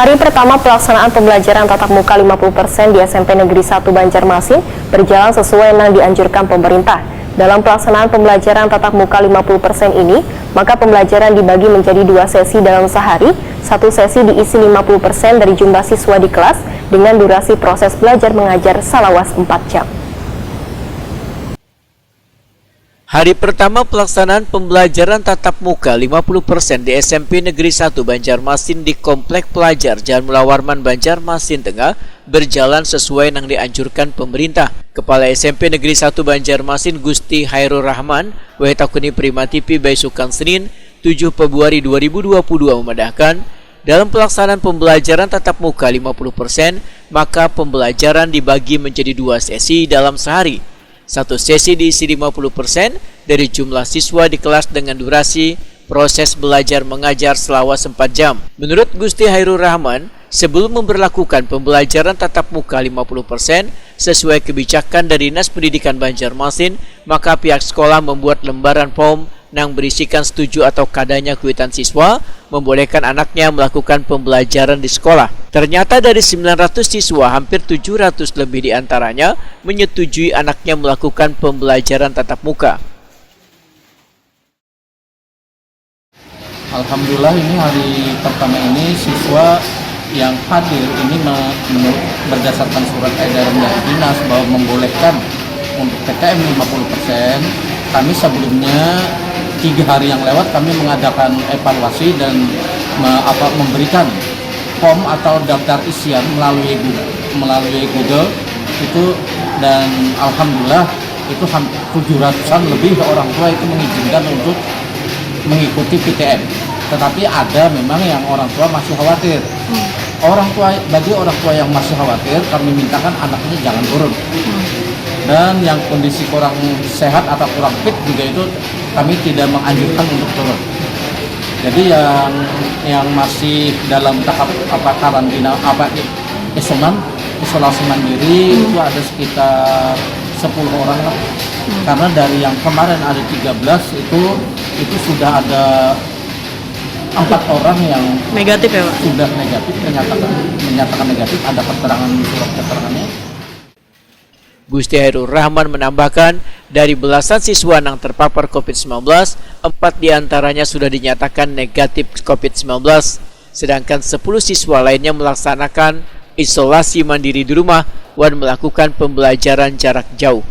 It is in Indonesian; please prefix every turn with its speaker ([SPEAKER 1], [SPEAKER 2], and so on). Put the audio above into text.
[SPEAKER 1] Hari pertama pelaksanaan pembelajaran tatap muka 50% di SMP Negeri 1 Banjarmasin berjalan sesuai yang dianjurkan pemerintah. Dalam pelaksanaan pembelajaran tatap muka 50% ini, maka pembelajaran dibagi menjadi 2 sesi dalam sehari. Satu sesi diisi 50% dari jumlah siswa di kelas dengan durasi proses belajar mengajar salawas 4 jam.
[SPEAKER 2] Hari pertama pelaksanaan pembelajaran tatap muka 50% di SMP Negeri 1 Banjarmasin di Komplek Pelajar Jalan Mula Warman Banjarmasin Tengah berjalan sesuai yang dianjurkan pemerintah. Kepala SMP Negeri 1 Banjarmasin Gusti Hairul Rahman Wetakuni Prima TV Baisukan Senin 7 Februari 2022 memandahkan dalam pelaksanaan pembelajaran tatap muka 50%, maka pembelajaran dibagi menjadi 2 sesi dalam sehari. Satu sesi diisi 50% dari jumlah siswa di kelas dengan durasi proses belajar mengajar selama 4 jam. Menurut Gusti Hairul Rahman, sebelum memberlakukan pembelajaran tatap muka 50% sesuai kebijakan dari Dinas Pendidikan Banjarmasin, maka pihak sekolah membuat lembaran form yang berisikan setuju atau kadanya kuitan siswa membolehkan anaknya melakukan pembelajaran di sekolah. Ternyata dari 900 siswa, hampir 700 lebih diantaranya menyetujui anaknya melakukan pembelajaran tatap muka.
[SPEAKER 3] Alhamdulillah ini hari pertama ini siswa yang hadir ini menurut berdasarkan surat edaran dari dinas bahwa membolehkan untuk PTM 50%. Kami sebelumnya 3 hari yang lewat kami mengadakan evaluasi dan memberikan form atau daftar isian melalui Google itu, dan alhamdulillah itu 700-an lebih orang tua itu mengizinkan untuk mengikuti PTM. Tetapi ada memang yang orang tua masih khawatir. Bagi orang tua yang masih khawatir, kami mintakan anaknya jangan turun. Dan yang kondisi kurang sehat atau kurang fit juga itu kami tidak menganjurkan untuk turun. Jadi yang masih dalam tahap karantina isolasi mandiri itu ada sekitar 10 orang lah. Karena dari yang kemarin ada 13 itu sudah ada 4 orang yang
[SPEAKER 4] negatif ya Pak?
[SPEAKER 3] Sudah negatif, menyatakan negatif, ada keterangan surat keterangannya.
[SPEAKER 2] Gusti Hairul Rahman menambahkan, dari belasan siswa yang terpapar COVID-19, 4 diantaranya sudah dinyatakan negatif COVID-19, sedangkan 10 siswa lainnya melaksanakan isolasi mandiri di rumah dan melakukan pembelajaran jarak jauh.